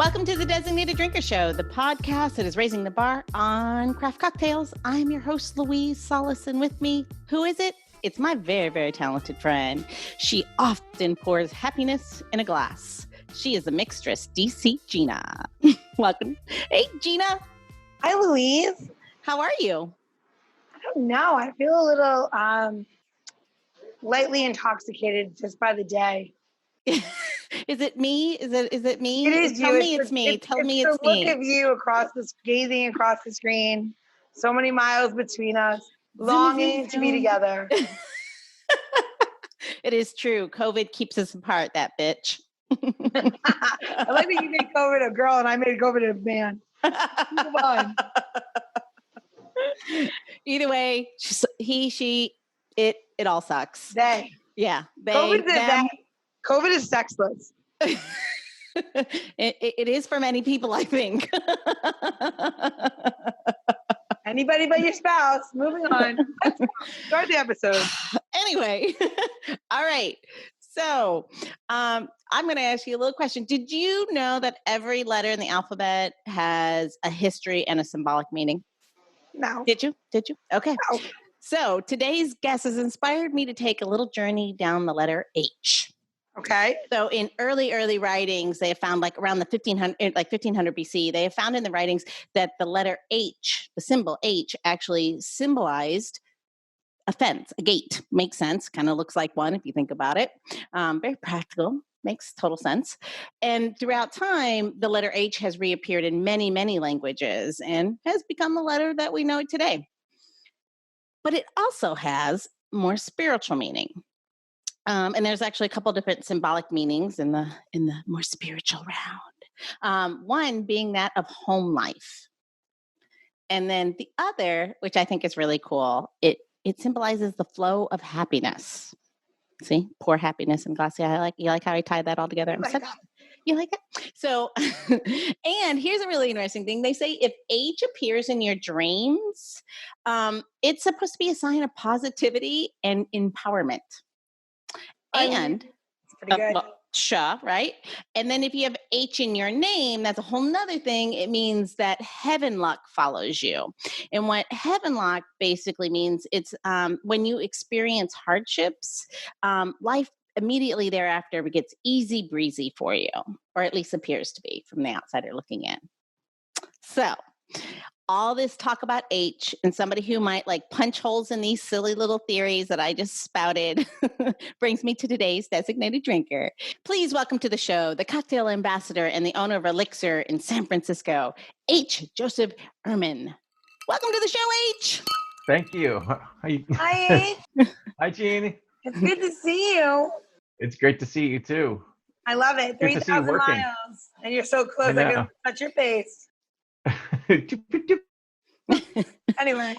Welcome to the Designated Drinker Show, the podcast that is raising the bar on craft cocktails. I'm your host, Louise Solis, and with me, who is it? It's my very, very talented friend. She often pours happiness in a glass. She is a mixtress, DC Gina. Welcome. Hey, Gina. Hi, Louise. How are you? I don't know. I feel a little lightly intoxicated just by the day. Is it me? Is it me? It is Tell you. me it's me. Tell me it's the look me. of you gazing across the screen. So many miles between us, longing to be together. It is true. COVID keeps us apart, that bitch. I like that you made COVID a girl and I made COVID a man. Move on. Either way, he, she, it all sucks. They. Yeah. They, COVID is sexless. It is for many people, I think. Anybody but your spouse. Moving on. Let's start the episode. Anyway. All right. So I'm going to ask you a little question. Did you know that every letter in the alphabet has a history and a symbolic meaning? No. Did you? Okay. No. So today's guest has inspired me to take a little journey down the letter H. Okay. So in early writings, they have found like around the 1500 BC, they have found in the writings that the letter H, the symbol H, actually symbolized a fence, a gate. Makes sense. Kind of looks like one if you think about it. Very practical. Makes total sense. And throughout time, the letter H has reappeared in many, many languages and has become the letter that we know today. But it also has more spiritual meaning. And there's actually a couple different symbolic meanings in the more spiritual round. One being that of home life. And then the other, which I think is really cool, it symbolizes the flow of happiness. See, pour happiness in glass. Yeah, you like how I tied that all together? You like it? So, and here's a really interesting thing. They say if H appears in your dreams, it's supposed to be a sign of positivity and empowerment. And it's pretty good. Right? And then if you have H in your name, that's a whole nother thing. It means that heaven luck follows you. And what heaven luck basically means, it's when you experience hardships, life immediately thereafter gets easy breezy for you, or at least appears to be from the outsider looking in. So all this talk about H and somebody who might like punch holes in these silly little theories that I just spouted brings me to today's designated drinker. Please welcome to the show the cocktail ambassador and the owner of Elixir in San Francisco, H. Joseph Ehrmann. Welcome to the show, H. Thank you. Hi. Hi, Jeannie. It's good to see you. It's great to see you too. I love it. 3,000 miles. And you're so close I can touch your face. Anyway.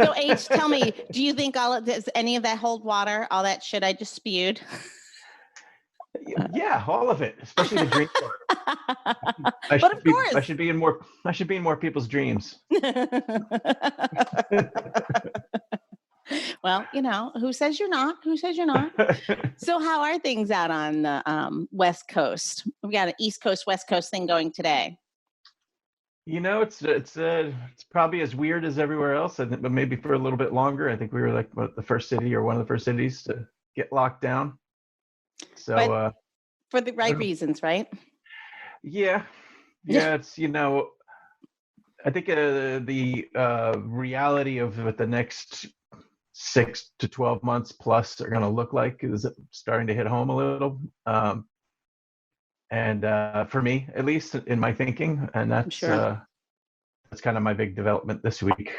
So H, tell me, do you think does any of that hold water? All that shit I just spewed? Yeah, all of it, especially the drink part. I should be in more people's dreams. Well, who says you're not? So how are things out on the West Coast? We've got an East Coast, West Coast thing going today. It's probably as weird as everywhere else, I think, but maybe for a little bit longer. I think we were like the first city or one of the first cities to get locked down. So, but for the right reasons, right? Yeah. It's I think the reality of what the next 6 to 12 months plus are going to look like is starting to hit home a little. And for me, at least in my thinking, and that's sure. That's kind of my big development this week.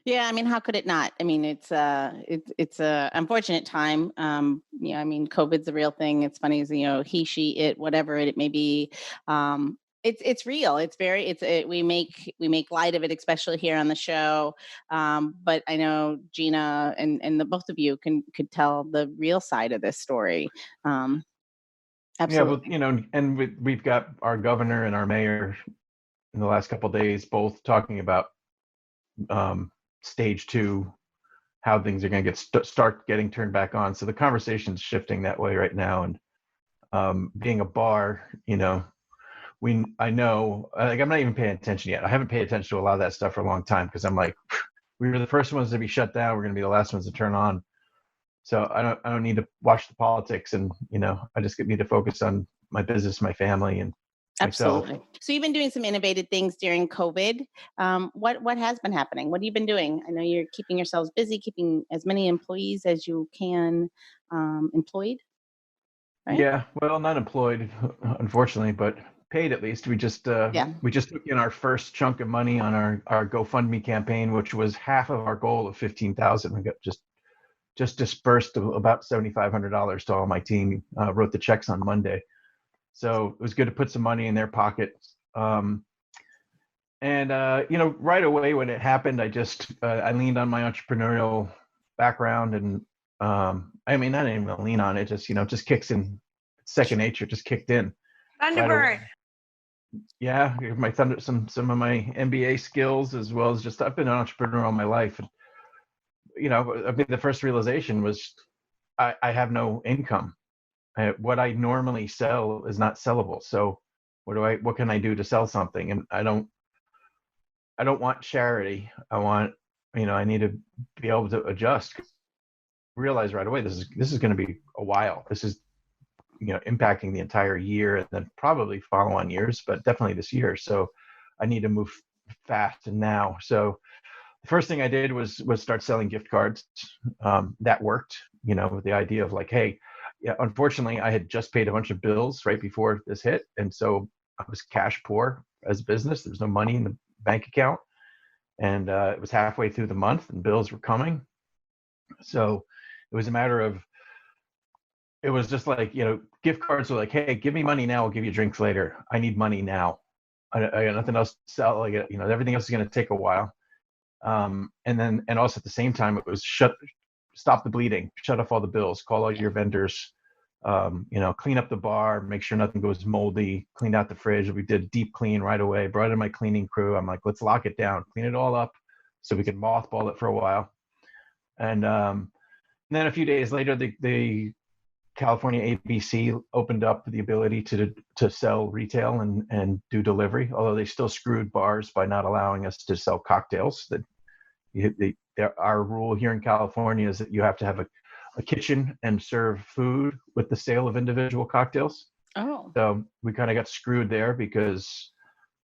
Yeah, I mean, how could it not? I mean, it's a unfortunate time. COVID's a real thing. It's funny, he, she, it, whatever it may be. It's real. We make light of it, especially here on the show. But I know Gina and the both of you could tell the real side of this story. Absolutely. Yeah, well, and we've got our governor and our mayor in the last couple of days both talking about stage 2, how things are going to start getting turned back on. So the conversation's shifting that way right now. And being a bar, I know, like, I'm not even paying attention yet. I haven't paid attention to a lot of that stuff for a long time because I'm like, we were the first ones to be shut down. We're going to be the last ones to turn on. So I don't need to watch the politics, and I just need to focus on my business, my family, and myself. Absolutely. So you've been doing some innovative things during COVID. What has been happening? What have you been doing? I know you're keeping yourselves busy, keeping as many employees as you can employed. Right? Yeah, well, not employed, unfortunately, but paid at least. We just took in our first chunk of money on our GoFundMe campaign, which was half of our goal of 15,000. We got just dispersed about $7,500 to all my team. Wrote the checks on Monday, so it was good to put some money in their pocket. Right away when it happened, I leaned on my entrepreneurial background, and I mean, I didn't even lean on it. Just kicks in. Second nature just kicked in. Thunderbird. Yeah, some of my MBA skills, as well as I've been an entrepreneur all my life. And, I mean, the first realization was I have no income. What I normally sell is not sellable. So what can I do to sell something? And I don't want charity. I need to be able to adjust. Realize right away this is going to be a while. This is impacting the entire year, and then probably follow-on years, but definitely this year. So I need to move fast and now. So the first thing I did was start selling gift cards. That worked, with the idea of like, hey, yeah, unfortunately I had just paid a bunch of bills right before this hit. And so I was cash poor as a business. There was no money in the bank account. And it was halfway through the month and bills were coming. So it was a matter of, it was just like, gift cards were like, hey, give me money now, I'll give you drinks later. I need money now. I got nothing else to sell. Like, everything else is going to take a while. And also at the same time, it was stop the bleeding, shut off all the bills, call all your vendors, clean up the bar, make sure nothing goes moldy, cleaned out the fridge. We did deep clean right away, brought in my cleaning crew. I'm like, let's lock it down, clean it all up so we could mothball it for a while. And then a few days later, the California ABC opened up the ability to sell retail and do delivery, although they still screwed bars by not allowing us to sell cocktails. Our rule here in California is that you have to have a kitchen and serve food with the sale of individual cocktails. Oh. So we kind of got screwed there because,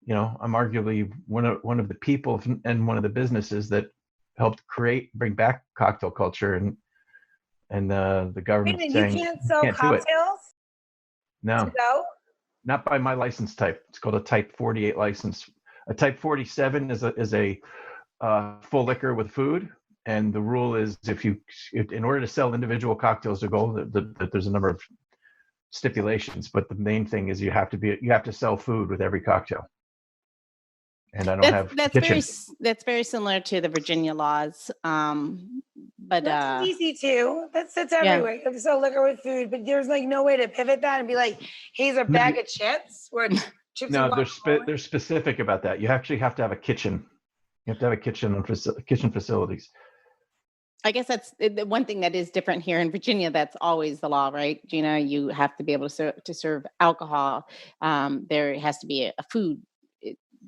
I'm arguably one of the people and one of the businesses that helped bring back cocktail culture, and the government saying you can't sell cocktails? No, to go? Not by my license type. It's called a Type 48 license. A Type 47 is a full liquor with food, and the rule is if in order to sell individual cocktails to go, there's a number of stipulations, but the main thing is you have to sell food with every cocktail. And I don't have a kitchen. That's very similar to the Virginia laws. But that's easy too. That's everywhere. You have to sell liquor with food, but there's like no way to pivot that and be like, here's a bag of chips. No, they're specific about that. You actually have to have a kitchen. You have to have a kitchen and kitchen facilities. I guess that's the one thing that is different here in Virginia. That's always the law, right? Gina, you have to be able to serve alcohol. There has to be a food.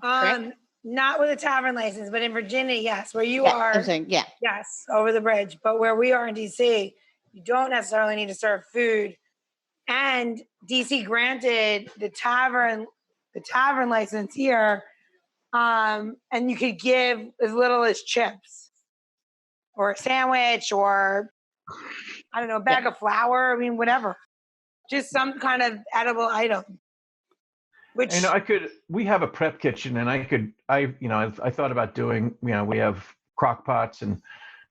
Correct? Not with a tavern license, but in Virginia, yes, where you are. I'm saying, yeah. Yes, over the bridge. But where we are in DC, you don't necessarily need to serve food. And DC granted the tavern license here, and you could give as little as chips or a sandwich or, I don't know, a bag of flour. I mean, whatever. Just some kind of edible item. Which, we have a prep kitchen, and I thought about doing, we have crock pots and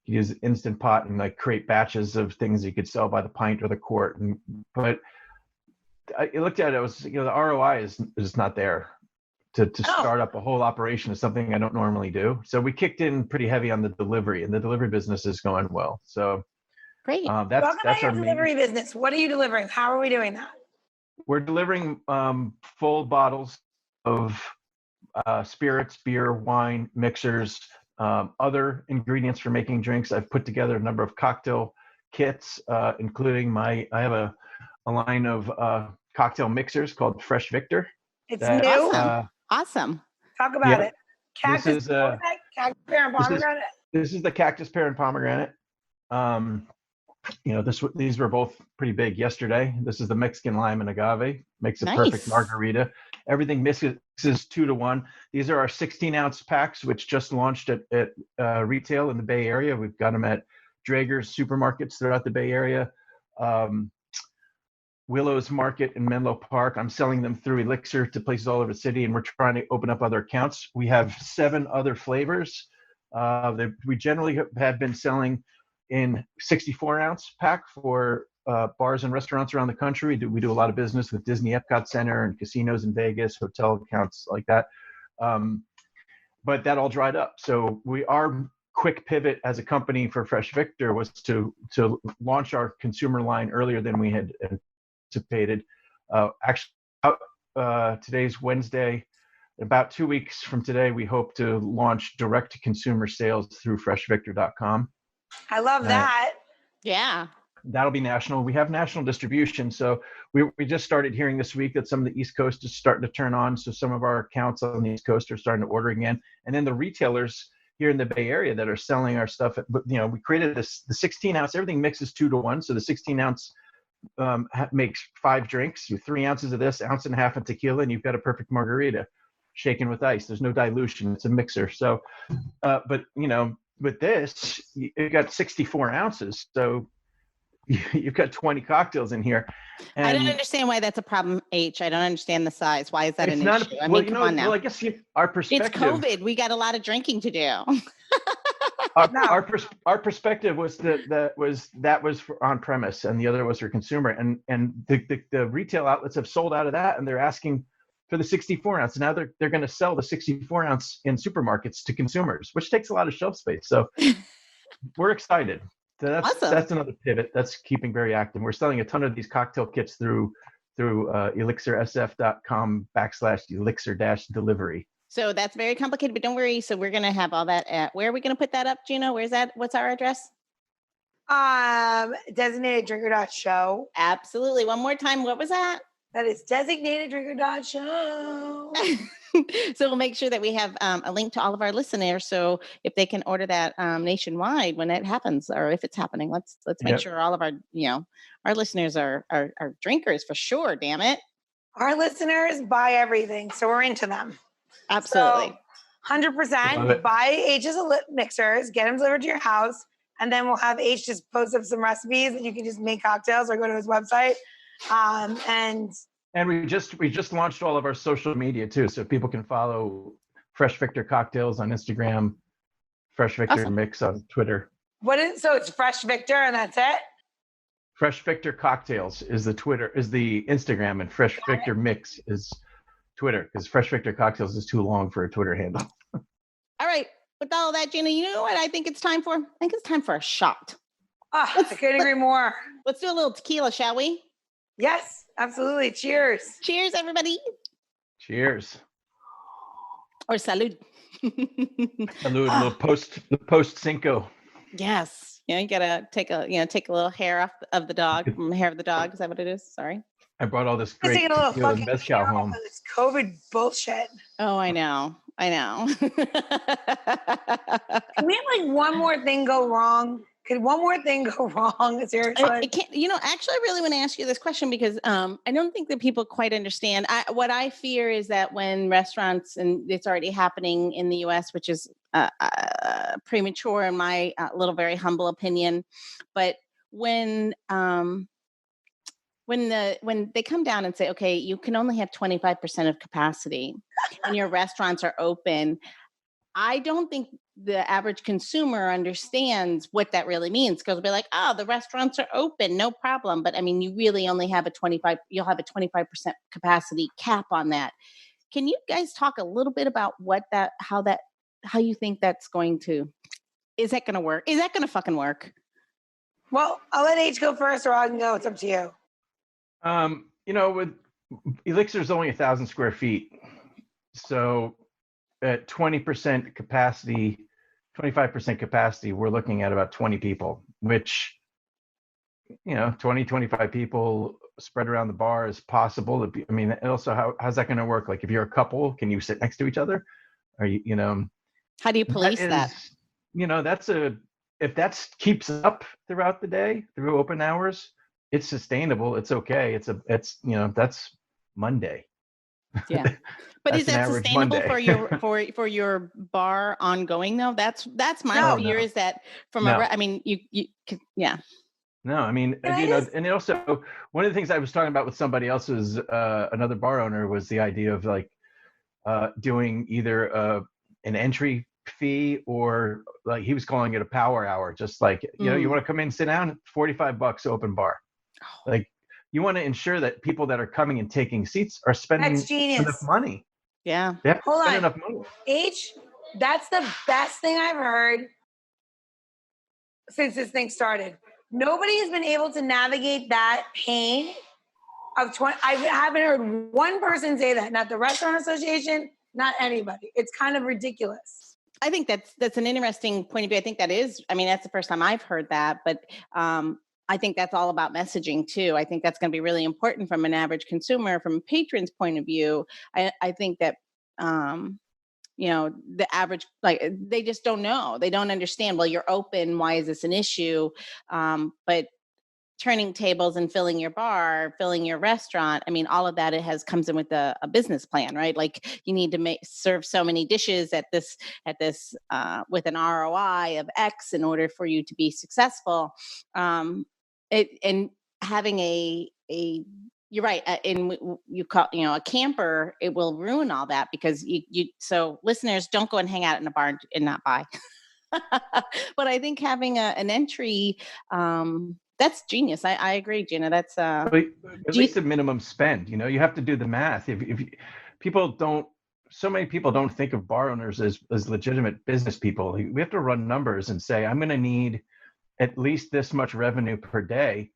use Instant Pot and like create batches of things you could sell by the pint or the quart. But I looked at it, the ROI is not there to start up a whole operation is something I don't normally do. So we kicked in pretty heavy on the delivery, and the delivery business is going well. So great. That's our delivery business. What are you delivering? How are we doing that? We're delivering full bottles of spirits, beer, wine, mixers, other ingredients for making drinks. I've put together a number of cocktail kits, including I have a line of cocktail mixers called Fresh Victor. It's that, new. Awesome. Talk about yeah, it. Cactus. this is What was that? Cactus pear and pomegranate. this is the cactus pear and pomegranate. These were both pretty big yesterday. This is the Mexican lime and agave. Makes a perfect Nice. margarita. Everything mixes 2-to-1. These are our 16-ounce packs, which just launched at retail in the Bay Area. We've got them at Draeger's supermarkets throughout the Bay Area. Willow's Market in Menlo Park. I'm selling them through Elixir to places all over the city, and we're trying to open up other accounts. We have 7 other flavors that we generally have been selling in 64-ounce pack for bars and restaurants around the country. We do a lot of business with Disney Epcot Center and casinos in Vegas, hotel accounts like that. But that all dried up. So our quick pivot as a company for Fresh Victor was to launch our consumer line earlier than we had anticipated. Today's Wednesday. About 2 weeks from today, we hope to launch direct-to-consumer sales through freshvictor.com. I love that. Yeah. That'll be national. We have national distribution. So we just started hearing this week that some of the East Coast is starting to turn on. So some of our accounts on the East Coast are starting to order again. And then the retailers here in the Bay Area that are selling our stuff, we created the 16-ounce, everything mixes 2-to-1. So the 16-ounce makes 5 drinks, 3 ounces of this, 1.5 ounces of tequila, and you've got a perfect margarita shaken with ice. There's no dilution. It's a mixer. So, with this, you've got 64 ounces. So you've got 20 cocktails in here. And I don't understand why that's a problem, H. I don't understand the size. Why is that an issue? Come on now. Well, I guess our perspective. It's COVID. We got a lot of drinking to do. Our perspective was that was for on premise, and the other was for consumer. And the retail outlets have sold out of that, and they're asking for the 64 ounce. Now they're going to sell the 64 ounce in supermarkets to consumers, which takes a lot of shelf space. So we're excited. So that's another pivot that's keeping very active. We're selling a ton of these cocktail kits through elixirsf.com/elixir-delivery. So that's very complicated, but don't worry. So we're going to have all that where are we going to put that up, Gino? Where's that? What's our address? Designateddrinker.show. Absolutely. One more time. What was that? That is designateddrinker.show. So we'll make sure that we have a link to all of our listeners. So if they can order that nationwide when it happens, or if it's happening, let's make sure all of our listeners are drinkers for sure. Damn it. Our listeners buy everything. So we're into them. Absolutely. So 100% buy H's mixers, get them delivered to your house. And then we'll have H just post up some recipes and you can just make cocktails or go to his website. And we just launched all of our social media too, so people can follow Fresh Victor Cocktails on Instagram, Fresh Victor Mix on Twitter. So it's Fresh Victor and that's it? Fresh Victor Cocktails is the Instagram, and Fresh Victor Mix is Twitter, because Fresh Victor Cocktails is too long for a Twitter handle. All right, with all that, Gina, you know what I think it's time for? I think it's time for a shot. I couldn't agree more. Let's do a little tequila, shall we? Yes, absolutely. Cheers. Cheers, everybody. Cheers. Or salud. Salud. The post cinco. Yes. You gotta take a little hair off of the dog. Hair of the dog. Is that what it is? Sorry. I brought all this great tequila and mezcal home. This COVID bullshit. Oh, I know. Can we have one more thing go wrong? Could one more thing go wrong? Seriously? I can't, actually, I really want to ask you this question because I don't think that people quite understand. What I fear is that when restaurants, and it's already happening in the U.S., which is premature in my little, very humble opinion, but when they come down and say, okay, you can only have 25% of capacity and your restaurants are open, I don't think the average consumer understands what that really means, because they'll be like, oh, the restaurants are open, no problem. But I mean, you really only have you'll have a 25% capacity cap on that. Can you guys talk a little bit about how you think that's going to, is that going to work? Is that going to fucking work? Well, I'll let H go first or I can go. It's up to you. With Elixir is only 1,000 square feet. So at 20% capacity, 25% capacity, we're looking at about 20 people, which 20, 25 people spread around the bar is possible. I mean, also, how's that going to work? Like, if you're a couple, can you sit next to each other? Are How do you police that? If that keeps up throughout the day, through open hours, it's sustainable. It's okay. That's Monday. Yeah. But is That's an that average sustainable Monday. for your bar ongoing though? That's my No. fear, is that from No. I mean, you could, yeah. No, I mean, Can I just- and also one of the things I was talking about with somebody else was another bar owner, was the idea of like doing either an entry fee, or like he was calling it a power hour. Just like, you want to come in, sit down, $45 open bar. Like, you want to ensure that people that are coming and taking seats are spending That's genius. enough money. Yeah. They have to Hold spend on. enough money. That's the best thing I've heard since this thing started. Nobody has been able to navigate that pain of 20. I haven't heard one person say that, not the Restaurant Association, not anybody. It's kind of ridiculous. I think that's an interesting point of view. I think that's the first time I've heard that, but I think that's all about messaging too. I think that's going to be really important from an average consumer, from a patron's point of view. I think that, the average, like, they just don't know. They don't understand. Well, you're open. Why is this an issue? But turning tables and filling your bar, filling your restaurant, I mean, all of that, comes in with a business plan, right? Like, you need to serve so many dishes at this with an ROI of X in order for you to be successful. And having you're right. You call, a camper, it will ruin all that, because so listeners, don't go and hang out in a bar and not buy. But I think having an entry, that's genius. I agree, Gina. That's At least a minimum spend. You have to do the math. If people don't, so many people don't think of bar owners as legitimate business people. We have to run numbers and say, I'm going to need at least this much revenue per day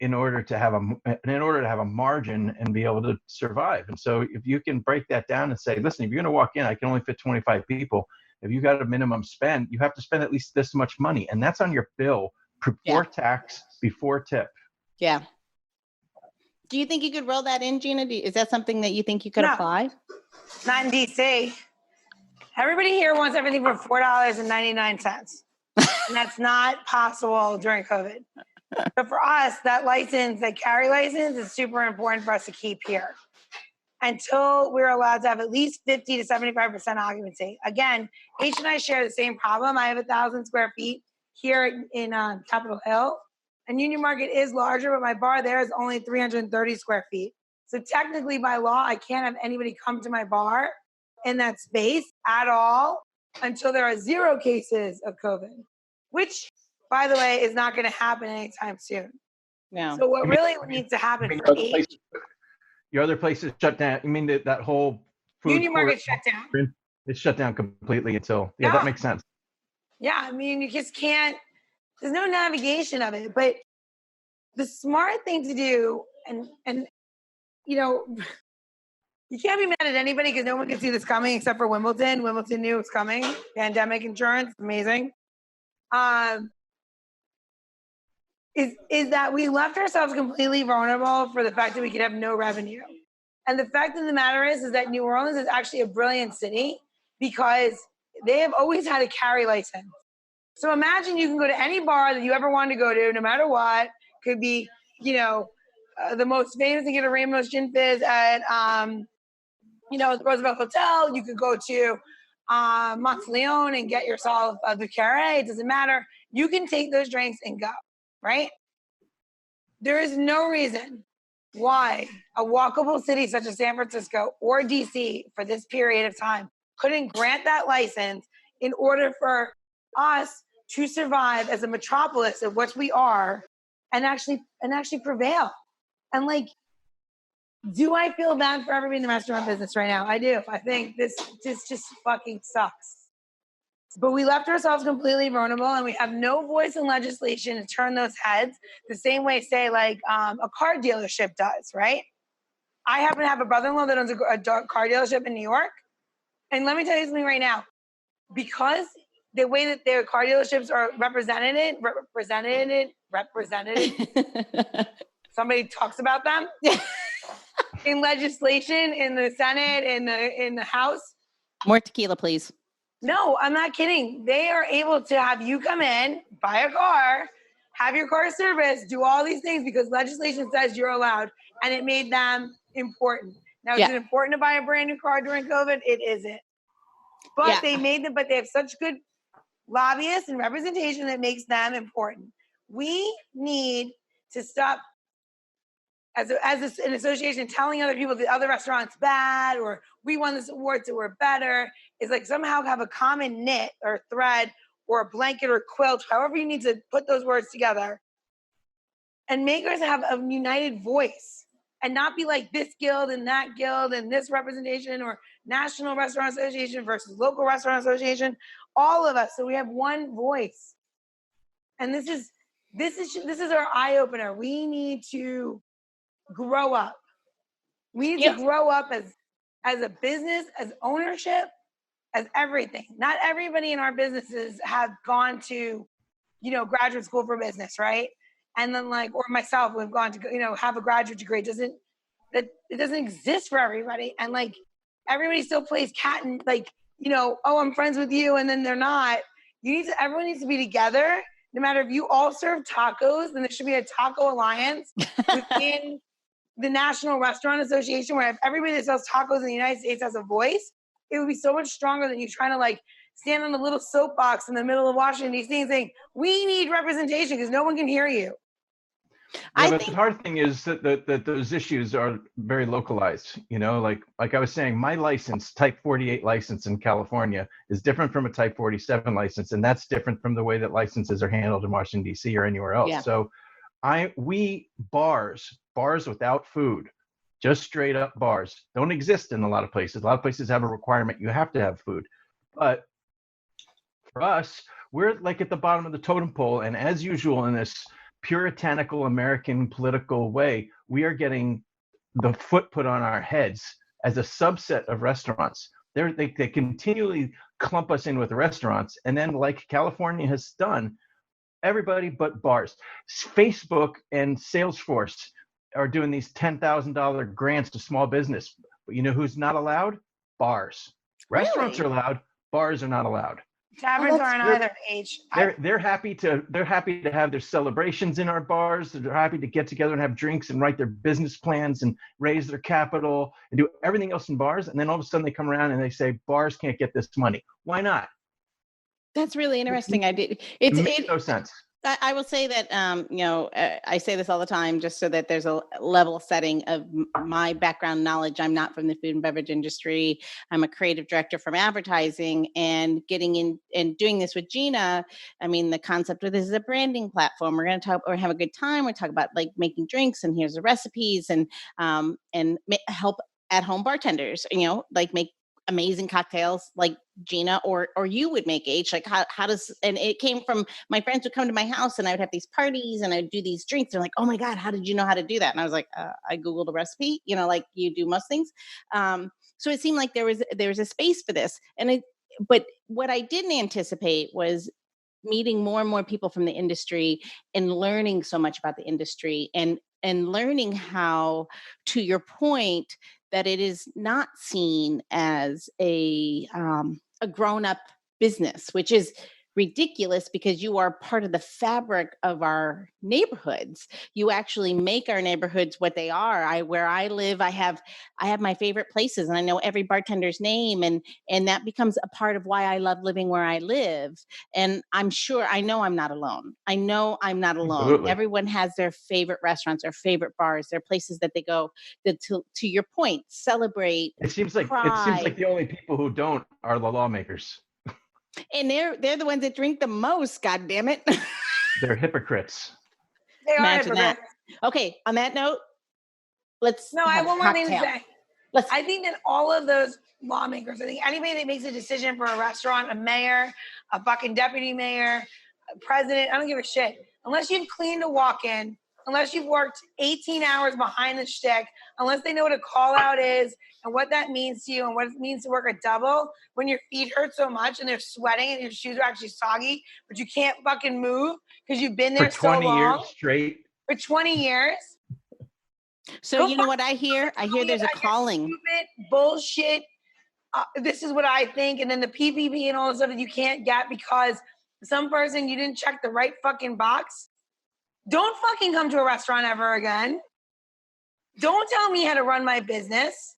in order to have a margin and be able to survive. And so if you can break that down and say, listen, if you're going to walk in, I can only fit 25 people. If you got a minimum spend, you have to spend at least this much money, and that's on your bill before tax, before tip. Yeah. Do you think you could roll that in, Gina? Is that something that you think you could apply? Not in DC. Everybody here wants everything for $4.99. And that's not possible during COVID. But for us, that carry license is super important for us to keep here until we're allowed to have at least 50 to 75% occupancy. Again, H and I share the same problem. I have 1,000 square feet here in Capitol Hill, and Union Market is larger, but my bar there is only 330 square feet. So technically, by law, I can't have anybody come to my bar in that space at all until there are 0 cases of COVID, which, by the way, is not going to happen anytime soon. No. So what really needs to happen for your other places shut down? You mean that whole food Union Market shut down? It's shut down completely until, that makes sense. Yeah, I mean, you just can't, there's no navigation of it. But the smart thing to do, and you can't be mad at anybody because no one can see this coming except for Wimbledon. Wimbledon knew it was coming. Pandemic insurance, amazing. Is that we left ourselves completely vulnerable for the fact that we could have no revenue. And the fact of the matter is that New Orleans is actually a brilliant city because they have always had a carry license. So imagine you can go to any bar that you ever wanted to go to, no matter what. Could be, the most famous and get a Ramos Gin Fizz at, the Roosevelt Hotel. You could go to Monteleone and get yourself a Bucaré. It doesn't matter. You can take those drinks and go, right? There is no reason why a walkable city such as San Francisco or DC for this period of time couldn't grant that license in order for us to survive as a metropolis of what we are and actually prevail. And do I feel bad for everybody in the restaurant business right now? I do. I think this just fucking sucks. But we left ourselves completely vulnerable, and we have no voice in legislation to turn those heads the same way, say, a car dealership does, right? I happen to have a brother-in-law that owns a car dealership in New York. And let me tell you something right now. Because the way that their car dealerships are represented represented. Somebody talks about them in legislation, in the Senate, in the House. More tequila, please. No, I'm not kidding. They are able to have you come in, buy a car, have your car serviced, do all these things because legislation says you're allowed, and it made them important. Now, is it important to buy a brand new car during COVID? It isn't. But they made them, but they have such good lobbyists and representation that makes them important. We need to stop as an association telling other people the other restaurant's bad or we won this award so we're better. Is like somehow have a common knit or thread or a blanket or quilt, however you need to put those words together, and make us have a united voice and not be like this guild and this representation or National Restaurant Association versus local restaurant association, all of us. So we have one voice. And this is our eye opener. We need to grow up. We need to grow up as a business, as ownership, as everything. Not everybody in our businesses have gone to, graduate school for business, right? And then or myself, we've gone to, have a graduate degree. It doesn't exist for everybody. And everybody still plays cat and oh, I'm friends with you. And then they're not. Everyone needs to be together. No matter if you all serve tacos, then there should be a taco alliance within the National Restaurant Association, where if everybody that sells tacos in the United States has a voice, it would be so much stronger than you trying to stand on a little soapbox in the middle of Washington, D.C. and saying, we need representation because no one can hear you. Yeah, but the hard thing is that those issues are very localized. Like I was saying, my license, Type 48 license in California, is different from a Type 47 license, and that's different from the way that licenses are handled in Washington, D.C. or anywhere else. Yeah. So bars without food, just straight up bars, don't exist in a lot of places. A lot of places have a requirement you have to have food. But for us, we're at the bottom of the totem pole, and as usual in this puritanical American political way, we are getting the foot put on our heads as a subset of restaurants. They continually clump us in with restaurants, and then like California has done, everybody but bars. Facebook and Salesforce are doing these $10,000 grants to small business, but you know who's not allowed? Bars. Restaurants are allowed. Bars are not allowed. Taverns aren't either. They're happy to have their celebrations in our bars. They're happy to get together and have drinks and write their business plans and raise their capital and do everything else in bars. And then all of a sudden they come around and they say bars can't get this money. Why not? That's really interesting. It makes no sense. I will say that, I say this all the time just so that there's a level setting of my background knowledge. I'm not from the food and beverage industry. I'm a creative director from advertising, and getting in and doing this with Gina. I mean, the concept of this is a branding platform. We're going to talk or have a good time. We talk about making drinks, and here's the recipes, and help at home bartenders, make amazing cocktails like Gina or you would make, H. How does, and it came from my friends would come to my house and I would have these parties and I would do these drinks. They're like, oh my God, how did you know how to do that? And I was like, I Googled a recipe, like you do most things. So it seemed like there was a space for this. But what I didn't anticipate was meeting more and more people from the industry and learning so much about the industry and learning how, to your point, that it is not seen as a grown-up business, which is ridiculous because you are part of the fabric of our neighborhoods. You actually make our neighborhoods what they are. Where I live, I have my favorite places, and I know every bartender's name, and that becomes a part of why I love living where I live. And I know I'm not alone. Absolutely. Everyone has their favorite restaurants, their favorite bars, their places that they go that, to your point, celebrate. It seems like the only people who don't are the lawmakers. And they're the ones that drink the most, God damn it. They're hypocrites. They are hypocrites. That. Okay, on that note, I have one more thing to say. I think that all of those lawmakers, I think anybody that makes a decision for a restaurant, a mayor, a fucking deputy mayor, a president, I don't give a shit. Unless you've cleaned a walk-in unless you've worked 18 hours behind the shtick, unless they know what a call out is and what that means to you and what it means to work a double when your feet hurt so much and they're sweating and your shoes are actually soggy, but you can't fucking move because you've been there for 20 so long. years straight. For 20 years. So Go you know what I hear? I hear there's a calling. Stupid bullshit. This is what I think. And then the PPP and all the stuff that you can't get because some person, you didn't check the right fucking box. Don't fucking come to a restaurant ever again. Don't tell me how to run my business.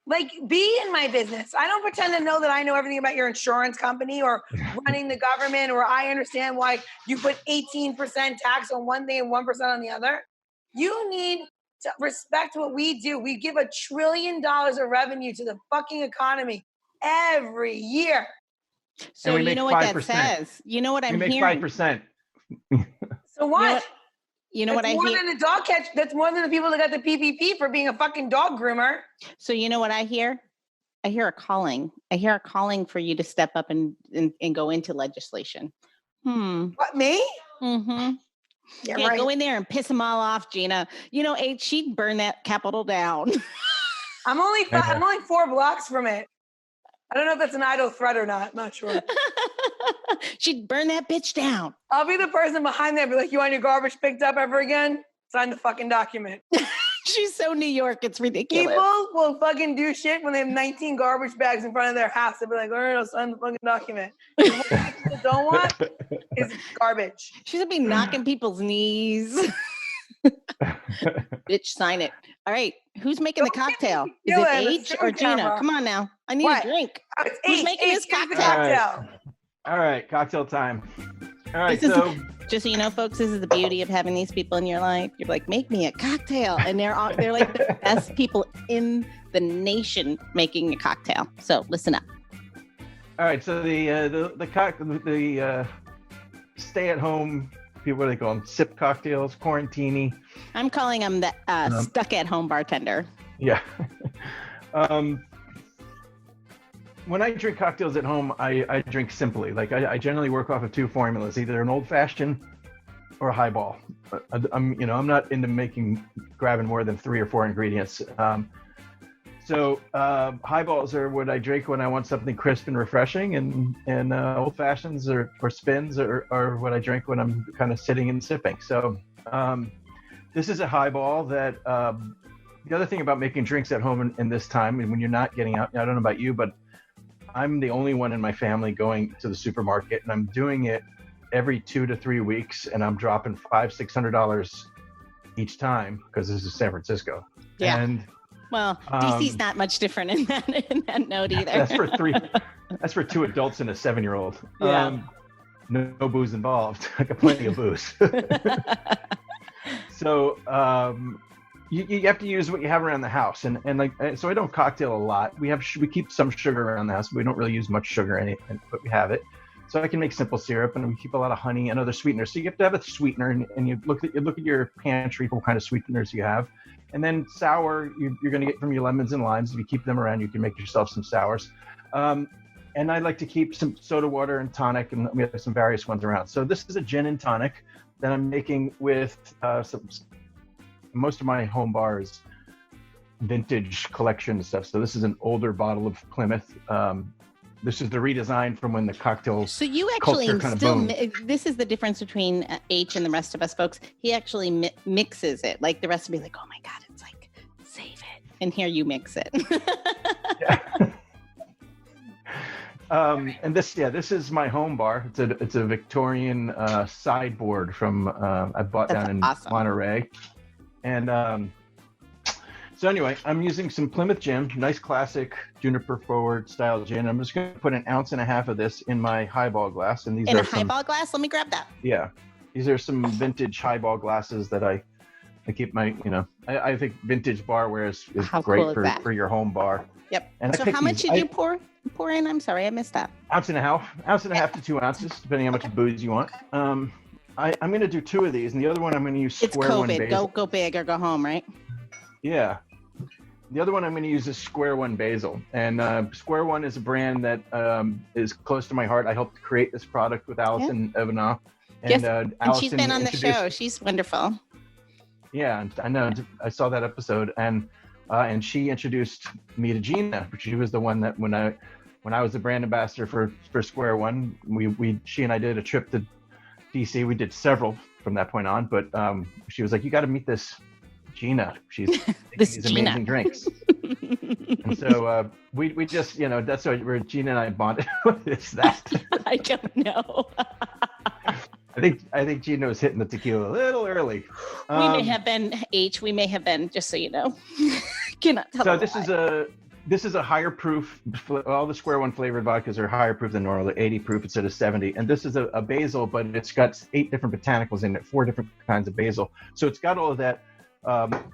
Like, be in my business. I don't pretend to know that I know everything about your insurance company or running the government, or I understand why you put 18% tax on one thing and 1% on the other. You need to respect what we do. We give $1 trillion of revenue to the fucking economy every year. So you know what 5%. That says? You know what I'm hearing? We make 5%. So what? You know what I hear? That's more than a dog catch. That's more than the people that got the PPP for being a fucking dog groomer. So you know what I hear? I hear a calling. I hear a calling for you to step up and go into legislation. What, me? Mm-hmm. Yeah, right. Go in there and piss them all off, Gina. You know, she'd burn that Capitol down. I'm only 4 blocks from it. I don't know if that's an idle threat or not. I'm not sure. She'd burn that bitch down. I'll be the person behind there, be like, you want your garbage picked up ever again? Sign the fucking document. She's so New York, it's ridiculous. People will fucking do shit when they have 19 garbage bags in front of their house. They'll be like, all right, I'll sign the fucking document. What people don't want is garbage. She's gonna be knocking people's knees. Bitch, sign it. All right, who's making the cocktail? Is it H or Gina? Come on now. I need a drink. Who's making this cocktail? All right, cocktail time. All right, just so you know, folks, this is the beauty of having these people in your life. You're like, make me a cocktail, and they're like the best people in the nation making a cocktail. So listen up. All right, so the stay-at-home people, what do they call them? Sip cocktails, quarantini. I'm calling them the stuck-at-home bartender. Yeah. When I drink cocktails at home, I drink simply. Like I generally work off of 2 formulas, either an old fashioned or a highball. I'm not into grabbing more than 3 or 4 ingredients. So highballs are what I drink when I want something crisp and refreshing, and old fashions or spins are what I drink when I'm kind of sitting and sipping. So this is a highball that. The other thing about making drinks at home in this time, and when you're not getting out, I don't know about you, but I'm the only one in my family going to the supermarket, and I'm doing it every 2 to 3 weeks, and I'm dropping $500-$600 each time because this is San Francisco. Yeah. And well, DC's not much different in that note either. That's for 2 adults and a 7-year-old. Yeah. No booze involved. I got plenty of booze. So you have to use what you have around the house, and so I don't cocktail a lot. We keep some sugar around the house, but we don't really use much sugar but we have it. So I can make simple syrup, and we keep a lot of honey and other sweeteners. So you have to have a sweetener, and you look at your pantry for what kind of sweeteners you have, and then sour you're going to get from your lemons and limes. If you keep them around, you can make yourself some sours. And I like to keep some soda water and tonic, and we have some various ones around. So this is a gin and tonic that I'm making with most of my home bar is vintage collection stuff. So this is an older bottle of Plymouth. This is the redesign from when the cocktail. So you actually this is the difference between H and the rest of us folks. He actually mixes it. Like the rest will be like, oh my God, it's like, save it. And here you mix it. Yeah. And this is my home bar. It's a Victorian sideboard from I bought down in Monterey. And so anyway, I'm using some Plymouth gin, nice classic juniper forward style gin. I'm just going to put 1.5 ounces of this in my highball glass. And these are highball glass? Let me grab that. Yeah. These are some vintage highball glasses that I keep my, I think vintage barware is great for your home bar. Yep. And so how much did you pour in? I'm sorry, I missed that. 1.5 ounces to 2 ounces, depending how much booze you want. I'm going to do 2 of these, and the other one I'm going to use Square One Basil. It's COVID. Go big or go home, right? Yeah. The other one I'm going to use is Square One Basil, and Square One is a brand that is close to my heart. I helped create this product with Allison Ehrmann. And, yes. And she's been on the show. She's wonderful. Yeah, and I know. I saw that episode, and she introduced me to Gina. She was the one that when I was the brand ambassador for Square One, she and I did a trip to DC. We did several from that point on, but she was like, "You got to meet this Gina. She's making these amazing drinks." And so we just, that's where Gina and I bonded. What is that? I don't know. I think Gina was hitting the tequila a little early. We may have been We may have been, just so you know. Cannot tell. So this is a higher proof. All the Square One flavored vodkas are higher proof than normal. They're 80 proof instead of 70. And this is a basil, but it's got 8 different botanicals in it, 4 different kinds of basil. So it's got all of that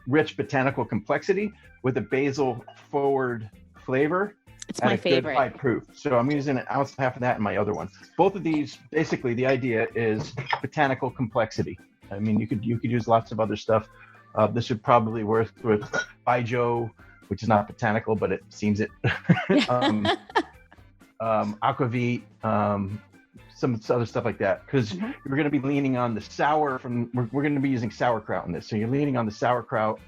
rich botanical complexity with a basil forward flavor. It's my favorite. Good high proof. So I'm using an ounce and a half of that in my other one. Both of these, basically, the idea is botanical complexity. I mean, you could use lots of other stuff. This would probably work with Baijiu, which is not botanical, but it seems it. Aquavit, some other stuff like that, because we're going to be leaning on the sour we're going to be using sauerkraut in this. So you're leaning on the sauerkraut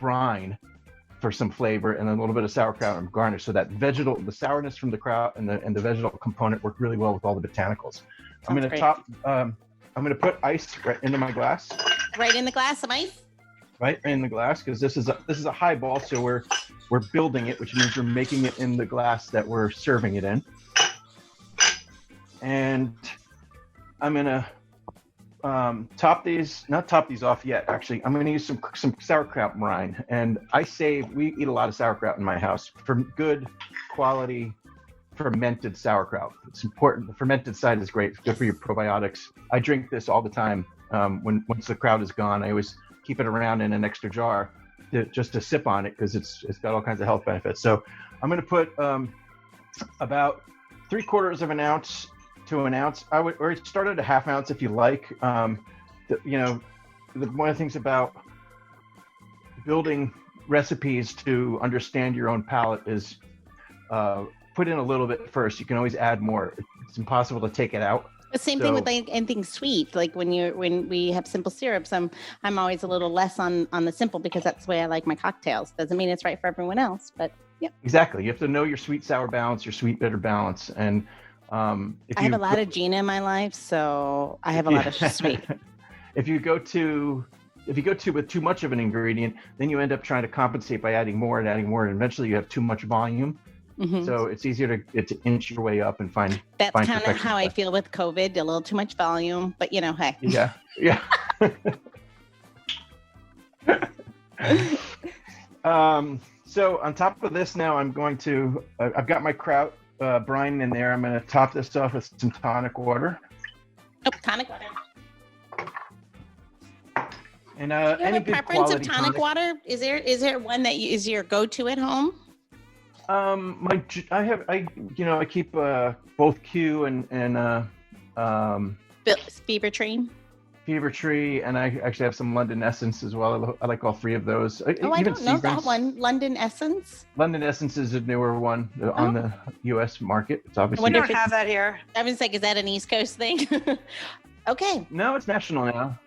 brine for some flavor, and then a little bit of sauerkraut and garnish. So that the sourness from the kraut and the vegetal component work really well with all the botanicals. I'm going to I'm going to put ice right into my glass. Right in the glass of ice? Right in the glass, because this is a highball, so we're building it, which means we're making it in the glass that we're serving it in. And I'm gonna not top these off yet. Actually, I'm gonna use some sauerkraut brine. And we eat a lot of sauerkraut in my house for good quality fermented sauerkraut. It's important. The fermented side is great. It's good for your probiotics. I drink this all the time. Once the kraut is gone, I always keep it around in an extra jar just to sip on it, because it's got all kinds of health benefits. So I'm going to put about 3/4 of an ounce to an ounce. Or start at a half ounce if you like. One of the things about building recipes to understand your own palate is put in a little bit first. You can always add more. It's impossible to take it out. The same thing with anything sweet. Like when we have simple syrups, I'm always a little less on the simple, because that's the way I like my cocktails. Doesn't mean it's right for everyone else, but yeah. Exactly. You have to know your sweet sour balance, your sweet bitter balance, and I have a lot of Gina in my life, so I have a lot of sweet. If you go with too much of an ingredient, then you end up trying to compensate by adding more, and eventually you have too much volume. Mm-hmm. So it's easier to inch your way up and find. That's kind of how I feel with COVID. A little too much volume, but hey. Yeah. So on top of this now, I'm going to. I've got my kraut brine in there. I'm going to top this off with some tonic water. Oh, tonic water. And do you have a preference of tonic water? Is there one that is your go-to at home? I keep both Q and Fever Tree, and I actually have some London Essence as well. I like all 3 of those. I don't know that one. London Essence? London Essence is a newer one on the U.S. market. It's obviously. We don't have that here. I was like, is that an East Coast thing? Okay. No, it's national now,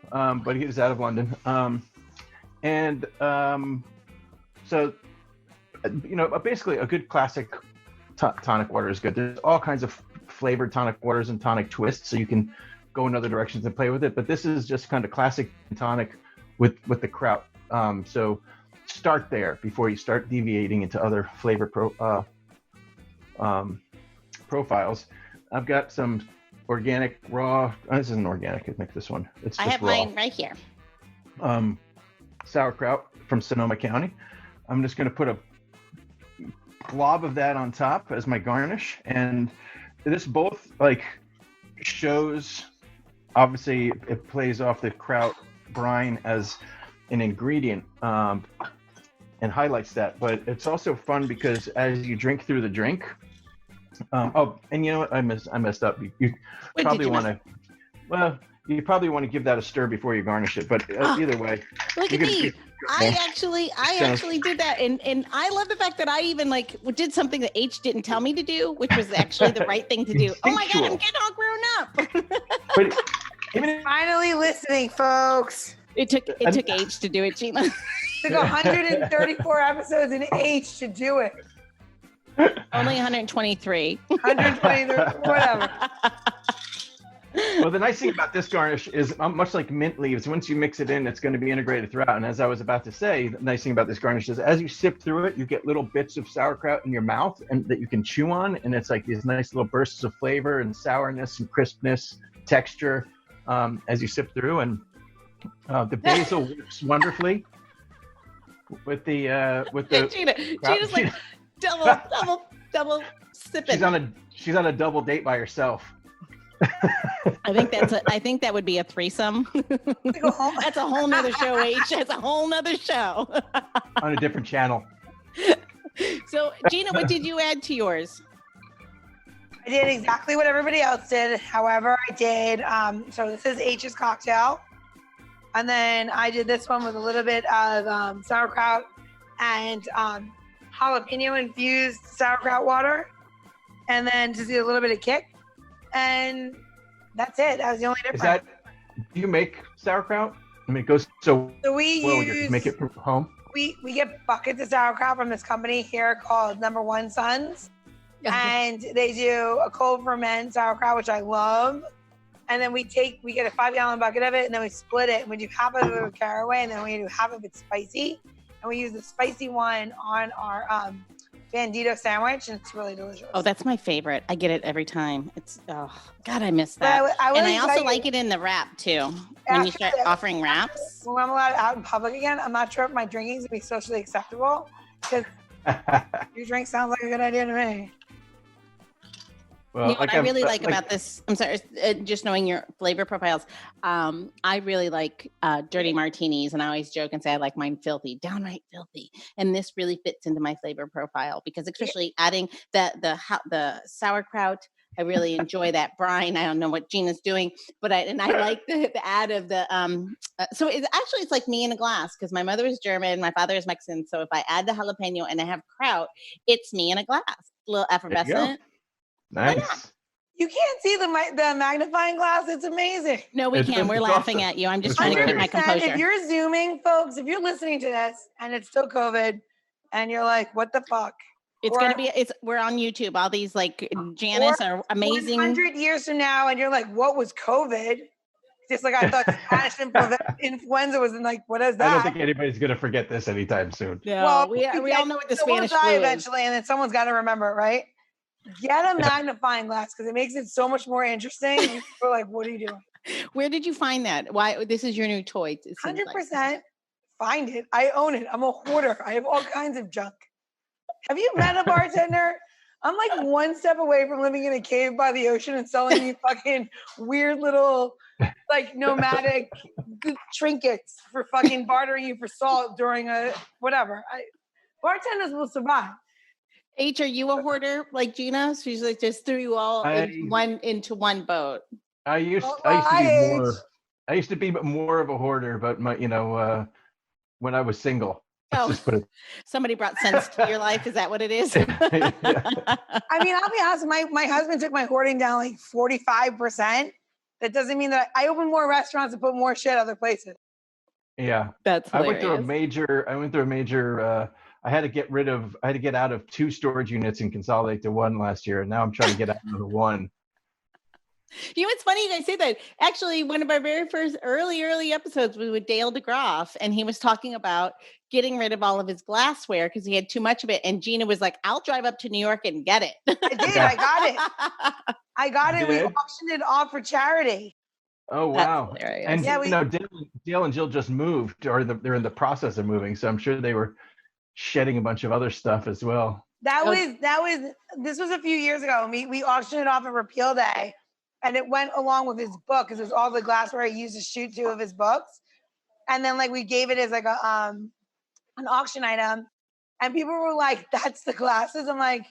but it is out of London. So. Basically a good classic tonic water is good. There's all kinds of flavored tonic waters and tonic twists, so you can go in other directions and play with it. But this is just kind of classic tonic with the kraut. So start there before you start deviating into other flavor profiles. I've got some organic raw. This isn't organic. I make this one. It's just I have raw. Mine right here. Sauerkraut from Sonoma County. I'm just going to put a glob of that on top as my garnish, and this both shows, obviously it plays off the kraut brine as an ingredient and highlights that, but it's also fun because as you drink through the drink, and you know what, I messed up. You probably want to give that a stir before you garnish it, but either way. Look at me. I actually did that, and I love the fact that I even did something that H didn't tell me to do, which was actually the right thing to do. Oh my God, I'm getting all grown up. But finally listening, folks. It took H to do it, Gina. It took 134 episodes in H to do it. Only 123. 123, whatever. Well, the nice thing about this garnish is much like mint leaves, once you mix it in, it's going to be integrated throughout. And as I was about to say, the nice thing about this garnish is as you sip through it, you get little bits of sauerkraut in your mouth and that you can chew on. And it's like these nice little bursts of flavor and sourness and crispness, texture as you sip through. And the basil works wonderfully with the Gina's like double sipping. She's on a double date by herself. I think that would be a threesome. That's a whole nother show, H. That's a whole nother show. On a different channel. So, Gina, what did you add to yours? I did exactly what everybody else did. However, I did, so this is H's cocktail. And then I did this one with a little bit of sauerkraut and jalapeno infused sauerkraut water. And then just get a little bit of kick. And that's it. That was the only difference. Do you make sauerkraut? I mean, it goes so we well. use, You make it from home? We get buckets of sauerkraut from this company here called Number One Sons. And they do a cold ferment sauerkraut, which I love. And then we get a 5-gallon bucket of it, and then we split it. And we do half of it with caraway, and then we do half of it spicy. And we use the spicy one on our bandito sandwich, and it's really delicious. Oh, that's my favorite. I get it every time. It's God, I miss that. And I also like it in the wrap too. When you start offering wraps. When I'm allowed out in public again, I'm not sure if my drinking's gonna be socially acceptable because your drink sounds like a good idea to me. Well, what I really like about this, I'm sorry, just knowing your flavor profiles, I really like dirty martinis, and I always joke and say I like mine filthy, downright filthy. And this really fits into my flavor profile because especially adding the sauerkraut, I really enjoy that brine. I don't know what Gina's doing, but I like the add of the, so it's like me in a glass because my mother is German, my father is Mexican. So if I add the jalapeno and I have kraut, it's me in a glass, a little effervescent. Nice. You can't see the magnifying glass. It's amazing. No, we can. We're laughing at you. I'm just trying to keep my composure. If you're Zooming, folks, if you're listening to this and it's still COVID and you're like, what the fuck? We're on YouTube. All these like Janice are amazing. 100 years from now and you're like, what was COVID? Just like I thought Spanish influenza was in like, what is that? I don't think anybody's going to forget this anytime soon. No, well, we all know what the Spanish flu is. Eventually, and then someone's got to remember it, right? Get a magnifying glass because it makes it so much more interesting. You're like, what are you doing? Where did you find that? Why? This is your new toy. 100% find it. I own it. I'm a hoarder. I have all kinds of junk. Have you met a bartender? I'm like one step away from living in a cave by the ocean and selling you fucking weird little like nomadic trinkets for fucking bartering you for salt during a whatever. Bartenders will survive. H, are you a hoarder like Gina? She's like just threw you all into one boat. I used to be more of a hoarder, but when I was single. Somebody brought sense to your life. Is that what it is? I mean, I'll be honest. My husband took my hoarding down like 45%. That doesn't mean that I opened more restaurants and put more shit other places. Yeah, that's hilarious. I went through a major. I had to get out of 2 storage units and consolidate to 1 last year. And now I'm trying to get out of 1. You know, it's funny you guys say that. Actually, one of our very first early episodes was with Dale DeGroff, and he was talking about getting rid of all of his glassware because he had too much of it. And Gina was like, I'll drive up to New York and get it. I did. I got it. We auctioned it off for charity. Oh, wow. And Dale and Jill just moved, or they're in the process of moving. So I'm sure they were shedding a bunch of other stuff as well. This was a few years ago. We auctioned it off at Repeal Day, and it went along with his book because it was all the glassware he used to shoot 2 of his books. And then like we gave it as like an auction item, and people were like, "That's the glasses." I'm like,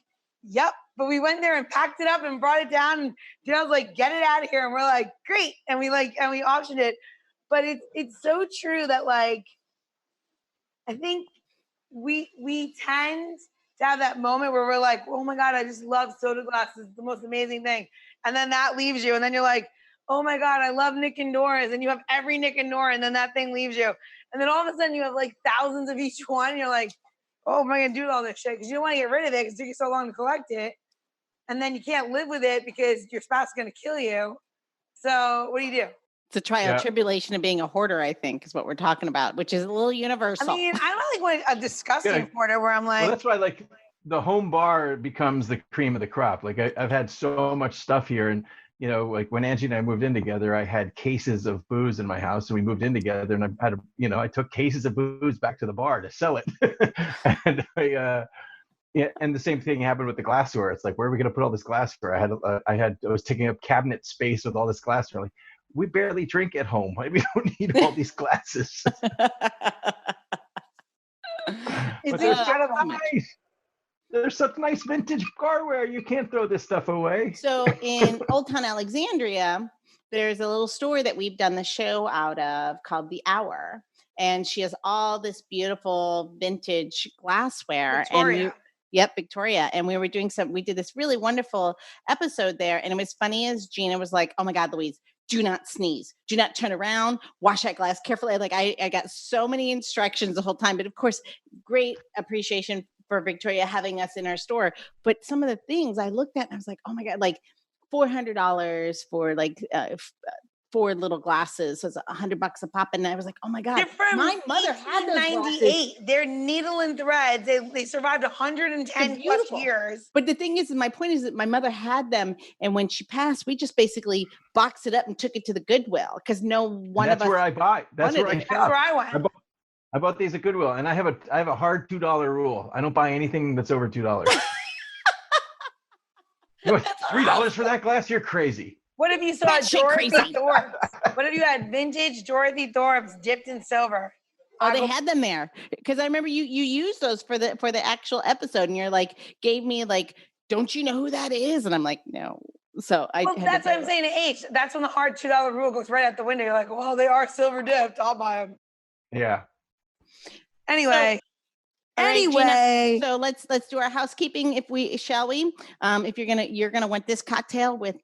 "Yep." But we went there and packed it up and brought it down, and Dale's like, "Get it out of here," and we're like, "Great!" And we auctioned it. But it's so true that like I think we tend to have that moment where we're like, oh my God, I just love soda glasses. It's the most amazing thing. And then that leaves you. And then you're like, oh my God, I love Nick and Nora's, and you have every Nick and Nora, and then that thing leaves you. And then all of a sudden you have like thousands of each one. And you're like, oh, am I going to do all this shit? Because you don't want to get rid of it because it took you so long to collect it. And then you can't live with it because your spouse is going to kill you. So what do? It's a trial tribulation of being a hoarder, I think, is what we're talking about, which is a little universal. I mean, I don't like a disgusting hoarder where I'm like. Well, that's why like the home bar becomes the cream of the crop. Like I've had so much stuff here, and you know, like when Angie and I moved in together, I had cases of booze in my house, and we moved in together, and I had, I took cases of booze back to the bar to sell it. And and the same thing happened with the glassware. It's like, where are we going to put all this glassware? I was taking up cabinet space with all this glassware. Like, we barely drink at home. We don't need all these glasses. It's incredible. Nice. There's such nice vintage carware. You can't throw this stuff away. So in Old Town Alexandria, there's a little store that we've done the show out of called The Hour. And she has all this beautiful vintage glassware. Victoria. Victoria. And we did this really wonderful episode there. And it was funny as Gina was like, oh my God, Louise, do not sneeze. Do not turn around. Wash that glass carefully. Like I got so many instructions the whole time. But of course, great appreciation for Victoria having us in our store. But some of the things I looked at and I was like, oh my God, like $400 for like 4 little glasses. So it's $100 a pop. And I was like, oh my God, my mother had those 98. They're needle and threads. They survived 110 plus years. But the thing is, my point is that my mother had them. And when she passed, we just basically boxed it up and took it to the Goodwill because no one of us. That's where I buy. That's where I went. I bought these at Goodwill, and I have a hard $2 rule. I don't buy anything that's over $2. $3 for that glass? You're crazy. What if you saw Dorothy Thorpe's? What if you had vintage Dorothy Thorpe's dipped in silver? Oh, they had them there because I remember you used those for the actual episode, and you're like gave me like, don't you know who that is? And I'm like, no. So that's what I'm saying to H. That's when the hard $2 rule goes right out the window. You're like, well, they are silver dipped. I'll buy them. Yeah. Anyway. Right, Gina, so let's do our housekeeping if you're gonna want this cocktail with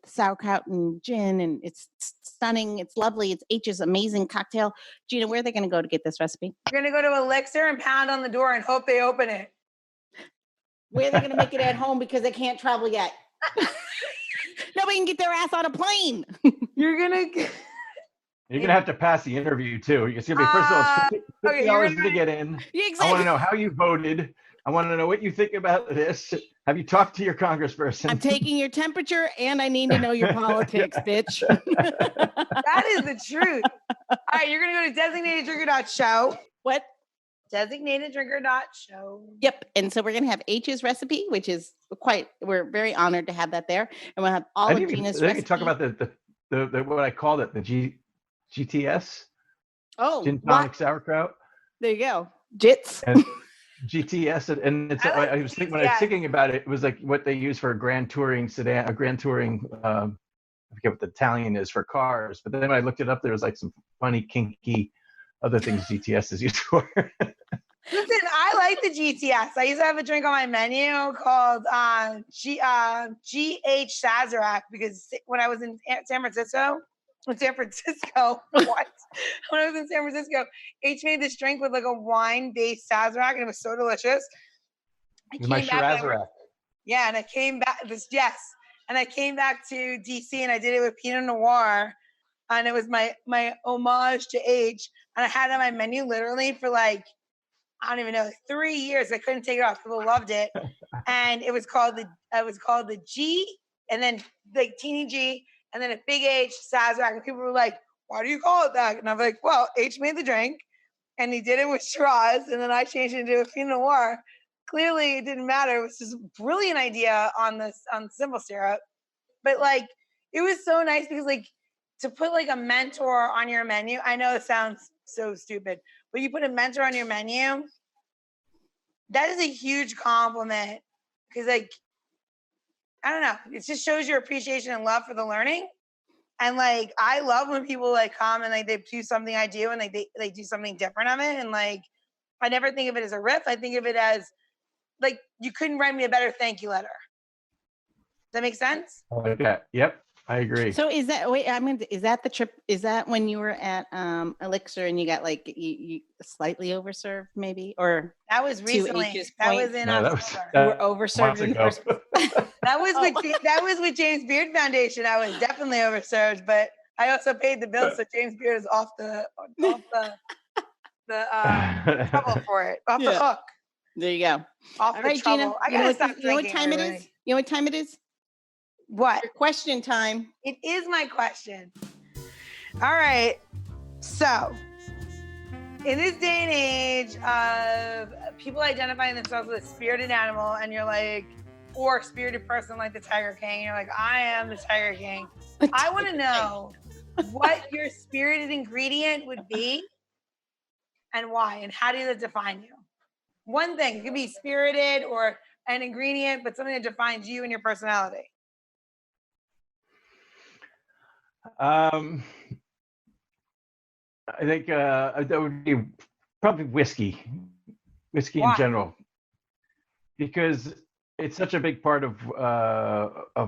sauerkraut and gin, and it's stunning, it's lovely, it's H's amazing cocktail. Gina, where are they gonna go to get this recipe? You're gonna go to Elixir and pound on the door and hope they open it. Where are they gonna make it at home because they can't travel yet? Nobody can get their ass on a plane. You're gonna have to pass the interview too. It's gonna be first of all, it's $50 to get in. Exactly. I want to know how you voted. I want to know what you think about this. Have you talked to your congressperson? I'm taking your temperature, and I need to know your politics, bitch. That is the truth. All right, you're gonna go to designateddrinker.show. What? Designateddrinker.show. Yep. And so we're going to have H's recipe, which is we're very honored to have that there. And we'll have all of Gina's recipes. I can talk about the what I called it, the GTS. Oh, gin tonic sauerkraut. There you go. JITS. And GTS. And it's, I was thinking, when I was thinking about it, it was like what they use for a grand touring sedan, a grand touring, I forget what the Italian is for cars. But then when I looked it up, there was like some funny, kinky other things GTS is used for. Listen, I like the GTS. I used to have a drink on my menu called GH Sazerac because when I was in San Francisco, what? When I was in San Francisco, H made this drink with like a wine-based Sazerac, and it was so delicious. My Shirazerac. Yeah, and I came back. And I came back to DC, and I did it with Pinot Noir, and it was my homage to H. And I had it on my menu literally for like, I don't even know, 3 years. I couldn't take it off. People loved it. And it was called the G, and then like teeny G, and then a big H, Sazerac. And people were like, why do you call it that? And I'm like, well, H made the drink, and he did it with Shiraz, and then I changed it into a Pinot Noir. Clearly, it didn't matter. It was just a brilliant idea on simple syrup. But like, it was so nice because like, to put like a mentor on your menu, I know it sounds so stupid, but you put a mentor on your menu, that is a huge compliment because like, I don't know, it just shows your appreciation and love for the learning. And like, I love when people like come and like they do something I do and like they do something different of it. And like, I never think of it as a riff. I think of it as like, you couldn't write me a better thank you letter. Does that make sense? I like that. Yep. I agree. So is that is that the trip? Is that when you were at Elixir and you got like you slightly overserved maybe, or That was to recently. H's That point? was in No, October. You were overserved months in the ago. first place. That was Oh. that was with James Beard Foundation. I was definitely overserved, but I also paid the bill, so James Beard is off the trouble for it, off the hook. There you go. Off All the right, trouble. Gina. I gotta stop drinking. You know what time it is? You know what time it is? What? Your question time. It is my question. All right. So, in this day and age of people identifying themselves with a spirited animal, and you're like, or a spirited person like the Tiger King, you're like, I am the Tiger King. I want to know what your spirited ingredient would be and why, and how does it define you? One thing, it could be spirited or an ingredient, but something that defines you and your personality. I think that would be probably whiskey Why? in general, because it's such a big part of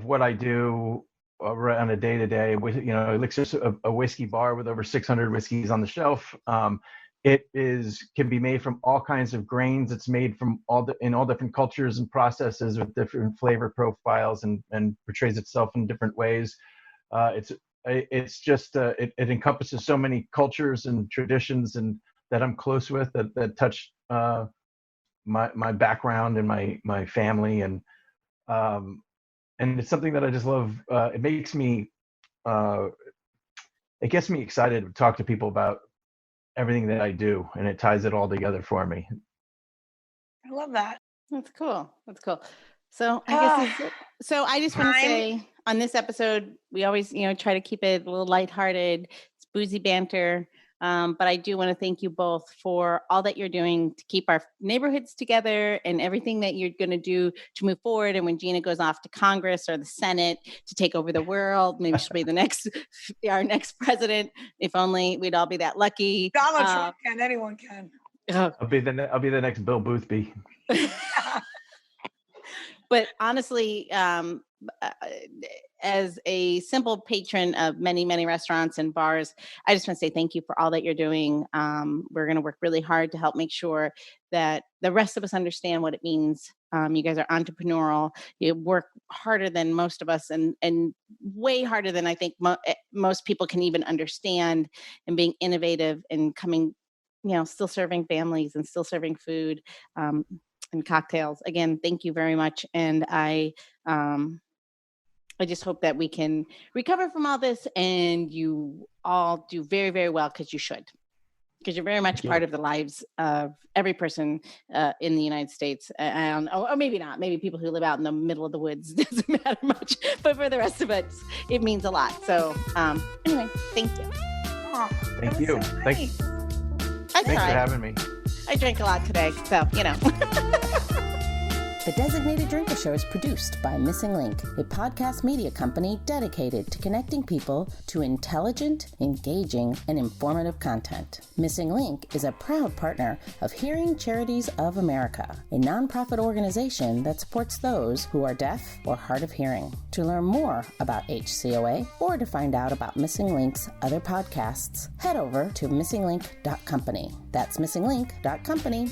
what I do on a day to day. You know, Elixir's a whiskey bar with over 600 whiskeys on the shelf. It can be made from all kinds of grains. It's made from in all different cultures and processes with different flavor profiles, and portrays itself in different ways. It's just it encompasses so many cultures and traditions and that I'm close with that touch my background and my family, and it's something that I just love. It makes me it gets me excited to talk to people about everything that I do, and it ties it all together for me. I love that. That's cool. That's cool. So I guess so I just want to say on this episode, we always, try to keep it a little lighthearted. It's boozy banter. But I do want to thank you both for all that you're doing to keep our neighborhoods together and everything that you're going to do to move forward. And when Gina goes off to Congress or the Senate to take over the world, maybe she'll be our next president. If only we'd all be that lucky. Donald Trump can. Anyone can. I'll be the next Bill Boothby. But honestly, as a simple patron of many, many restaurants and bars, I just want to say thank you for all that you're doing. We're going to work really hard to help make sure that the rest of us understand what it means. You guys are entrepreneurial. You work harder than most of us, and way harder than I think most people can even understand, and being innovative and coming, still serving families and still serving food. And cocktails. Again, thank you very much. And I just hope that we can recover from all this and you all do very, very well, because you should. Because you're very much part of the lives of every person in the United States. Or maybe not. Maybe people who live out in the middle of the woods doesn't matter much. But for the rest of us, it means a lot. So anyway, thank you. Thank you. So Thanks for having me. I drank a lot today, so, The Designated Drinker Show is produced by Missing Link, a podcast media company dedicated to connecting people to intelligent, engaging, and informative content. Missing Link is a proud partner of Hearing Charities of America, a nonprofit organization that supports those who are deaf or hard of hearing. To learn more about HCOA or to find out about Missing Link's other podcasts, head over to missinglink.company. That's missinglink.company.